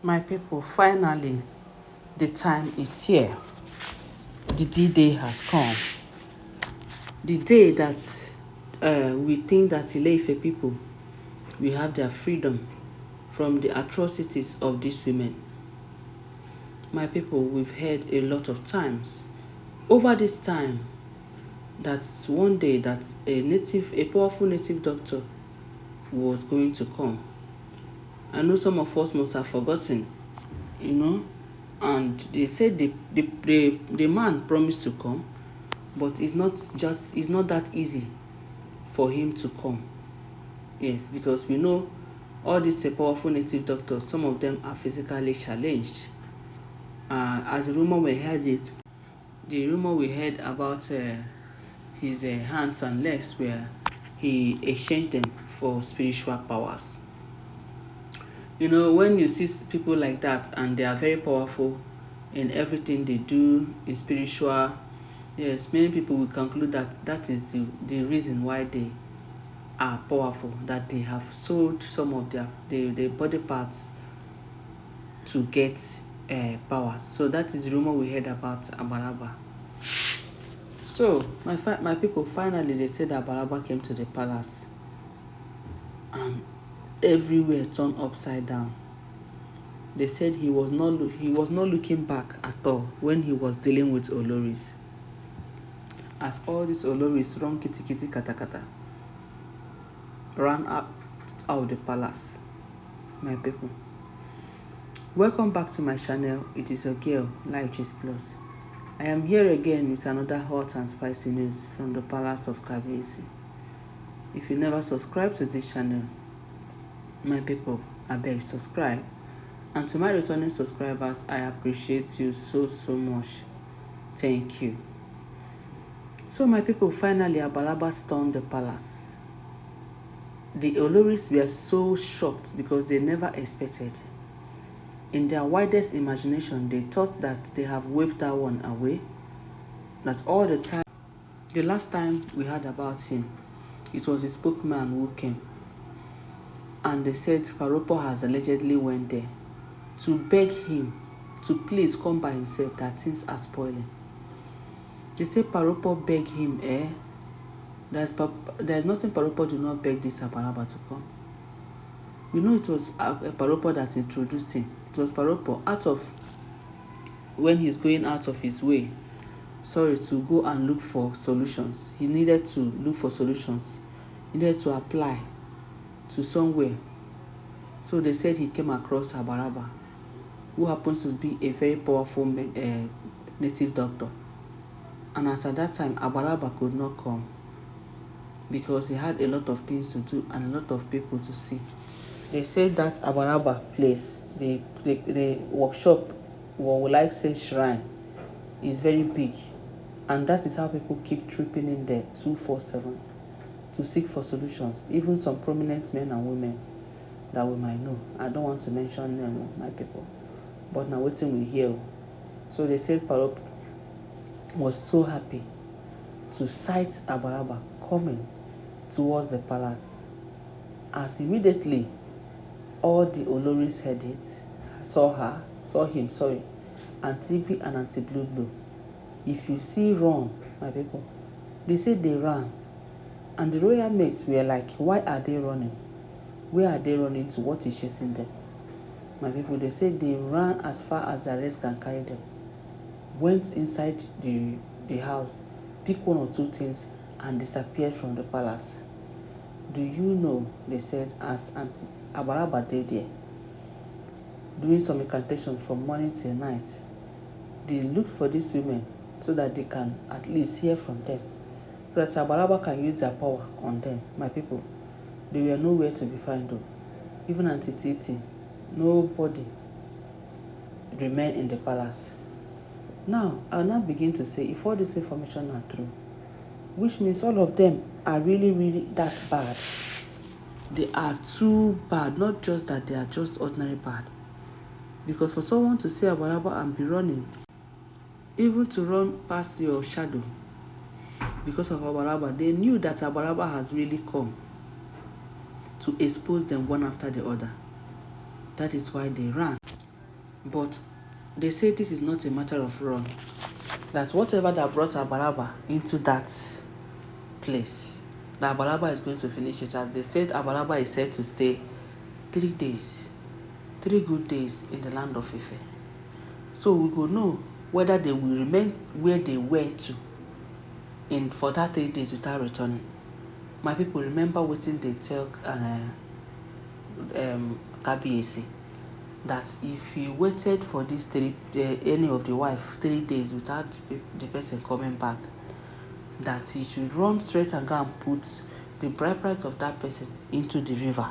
My people, finally, the time is here. The D-Day has come. The day that we think that Ile-Ife people will have their freedom from the atrocities of these women. My people, we've heard a lot of times over this time that one day that a powerful native doctor was going to come. I know some of us must have forgotten, you know, and they said the man promised to come, but it's not that easy for him to come. Yes, because we know all these powerful native doctors, some of them are physically challenged. As the rumor we heard about his hands and legs, where he exchanged them for spiritual powers. You know, when you see people like that and they are very powerful in everything they do in spiritual, yes, many people will conclude that that is the reason why they are powerful, that they have sold some of their body parts to get power. So that is the rumor we heard about Ababa. So my people, finally they said that Ababa came to the palace and everywhere turned upside down. They said he was not looking back at all when he was dealing with Oloris. As all these Oloris run kitty kitty kata kata, ran up out of the palace. My people, welcome back to my channel. It is your girl, Life Gist Plus. I am here again with another hot and spicy news from the palace of Kabiyesi. If you never subscribe to this channel, my people, I beg subscribe. And to my returning subscribers, I appreciate you so much. Thank you. So my people, finally Ababa stormed the palace. The Oloris were so shocked because they never expected. In their widest imagination, they thought that they have waved that one away. That all the time, the last time we heard about him, it was the spokesman who came. And they said Paropo has allegedly went there to beg him to please come by himself, that things are spoiling. They say Paropo begged him, there's nothing Paropo do not beg this Ababa to come. We know it was Paropo that introduced him. It was Paropo when he's going out of his way, to go and look for solutions. He needed to look for solutions. He needed to apply to somewhere. So they said he came across Ababa, who happens to be a very powerful native doctor. And as at that time, Ababa could not come because he had a lot of things to do and a lot of people to see. They said that Ababa place, the workshop, what we like say shrine, is very big. And that is how people keep tripping in there 247 to seek for solutions. Even some prominent men and women that we might know. I don't want to mention them, my people. But now waiting we hear. So they said Parop was so happy to sight Ababa coming towards the palace. As immediately all the Oloris heard it, saw him, Antigbe and Auntie Blue Blue. If you see run, my people, they said they ran. And the royal mates were like, why are they running? Where are they running to? What is chasing them? My people, they said they ran as far as their legs can carry them. Went inside the house, picked one or two things, and disappeared from the palace. Do you know, they said, as Auntie Ababa did there, doing some incantation from morning till night, they looked for these women so that they can at least hear from them, so that Ababa can use their power on them. My people, they were nowhere to be found though. Even Auntie Titi, nobody remained in the palace. Now, I'll now begin to say, if all this information are true, which means all of them are really that bad. They are too bad, not just that they are just ordinary bad. Because for someone to say Ababa and be running, even to run past your shadow because of Ababa, they knew that Ababa has really come to expose them one after the other. That is why they ran. But they say this is not a matter of run. That whatever that brought Ababa into that place, that Abalaba is going to finish it. As they said, Abalaba is said to stay 3 days, 3 good days in the land of Ife. So we go know whether they will remain where they went to for that 3 days without returning. My people, remember wetin they tell Kabiyesi, that if he waited for this any of the wife 3 days without the person coming back, that he should run straight and go and put the bride price of that person into the river.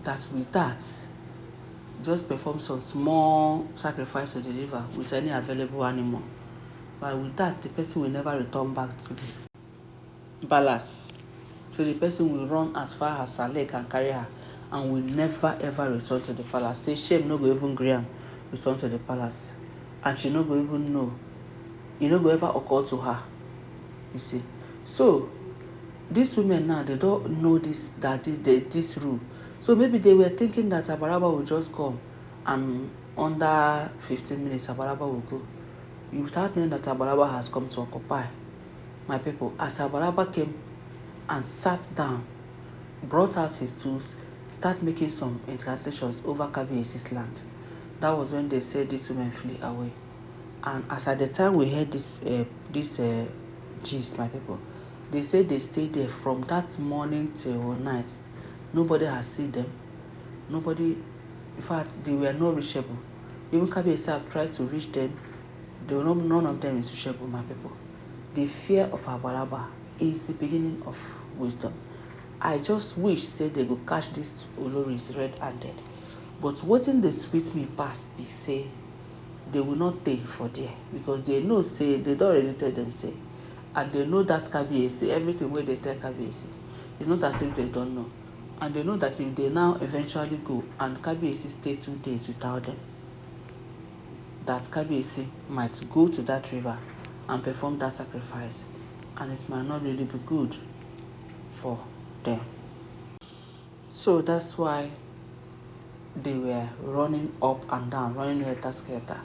That with that, just perform some small sacrifice to the river with any available animal. But with that, the person will never return back to the palace. So the person will run as far as her leg can carry her and will never ever return to the palace. Say shame no go even gree am return to the palace. And she no go even know. E no go ever occur to her. You see. So these women now, they don't know this rule. So maybe they were thinking that Abaraba will just come and under 15 minutes Abaraba will go. You start knowing that Abaraba has come to occupy. My people, as Abaraba came and sat down, brought out his tools, start making some incantations over Kabiyesi's land. That was when they said these women flee away. And as at the time we heard this gist, my people, they said they stayed there from that morning till night. Nobody has seen them. Nobody, in fact, they were not reachable. Even Kabiyesi have tried to reach them. None of them is reachable, my people. The fear of Abalaba is the beginning of wisdom. I just wish say they go catch this Oloris red-handed. But wetin dey sweet me pass be say they will not take for there, because they know say they don already tell them say, and they know that Kabiyesi, everything wey they tell Kabiyesi, it's not as if they don't know. And they know that if they now eventually go and Kabiyesi stay 2 days without them, that Kabiyesi might go to that river and perform that sacrifice, and it might not really be good for them. So that's why they were running up and down, running helter-skelter.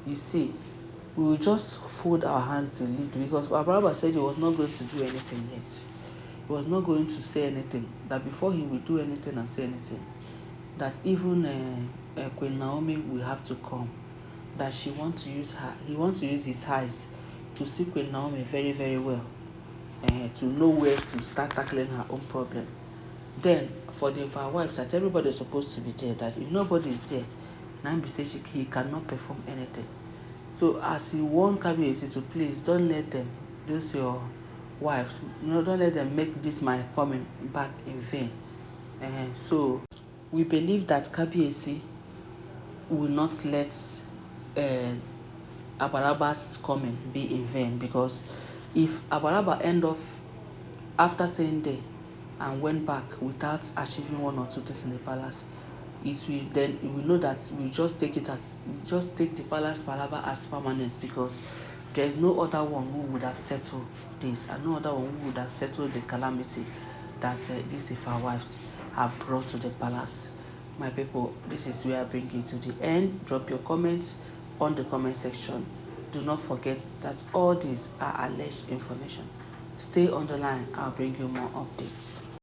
You see, we will just fold our hands to leave, because Ababa said he was not going to do anything yet. He was not going to say anything. That before he will do anything and say anything, that even Queen Naomi will have to come. That he wants to use his eyes to see Queen Naomi very, very well, to know where to start tackling her own problem. Then for the wives, that everybody is supposed to be there, that if nobody is there, Naomi says he cannot perform anything. So as he warned Kabiyesi to please don't let them, those your wives, don't let them make this my coming back in vain. So we believe that Kabiyesi will not let Abalaba's coming be in vain, because if Abalaba end off after staying there and went back without achieving 1 or 2 things in the palace, we will know that we just take the palace palava as permanent, because there is no other one who would have settled this, and no other one who would have settled the calamity that these Ifa wives have brought to the palace. My people, this is where I bring you to the end. Drop your comments on the comment section. Do not forget that all these are alleged information. Stay on the line. I'll bring you more updates.